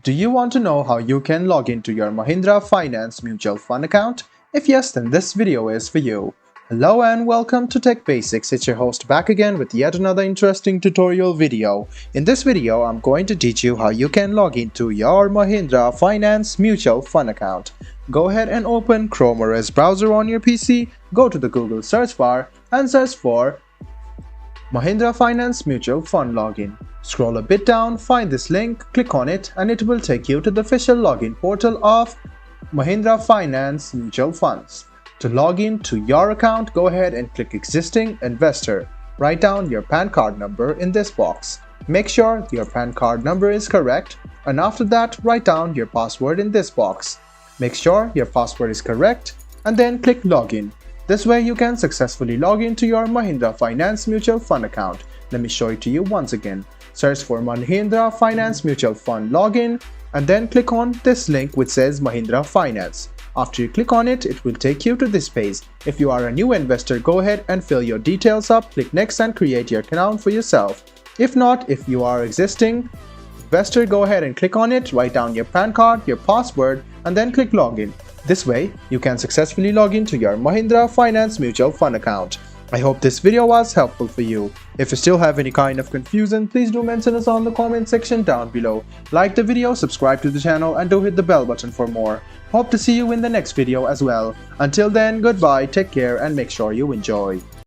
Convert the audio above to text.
Do you want to know how you can log into your Mahindra Finance Mutual Fund account? If yes, then this video is for you. Hello and welcome to Tech Basics. It's your host back again with yet another interesting tutorial video. In this video, I'm going to teach you how you can log into your Mahindra Finance Mutual Fund account. Go ahead and open Chrome or Edge browser on your PC, go to the Google search bar and search for Mahindra Finance Mutual Fund login. Scroll a bit down, find this link, click on it and it will take you to the official login portal of Mahindra Finance Mutual Funds. To log in to your account, go ahead and click Existing Investor. Write down your PAN card number in this box. Make sure your PAN card number is correct and after that write down your password in this box. Make sure your password is correct and then click Login. This way you can successfully log into your Mahindra Finance Mutual Fund account. Let me show it to you once again. Search for Mahindra Finance Mutual Fund login and then click on this link which says Mahindra Finance. After you click on it, it will take you to this page. If you are a new investor, go ahead and fill your details up, click next and create your account for yourself. If not, if you are existing investor, go ahead and click on it, write down your PAN card, your password and then click login. This way, you can successfully log into your Mahindra Finance Mutual Fund account. I hope this video was helpful for you. If you still have any kind of confusion, please do mention us on the comment section down below. Like the video, subscribe to the channel and do hit the bell button for more. Hope to see you in the next video as well. Until then, goodbye, take care and make sure you enjoy.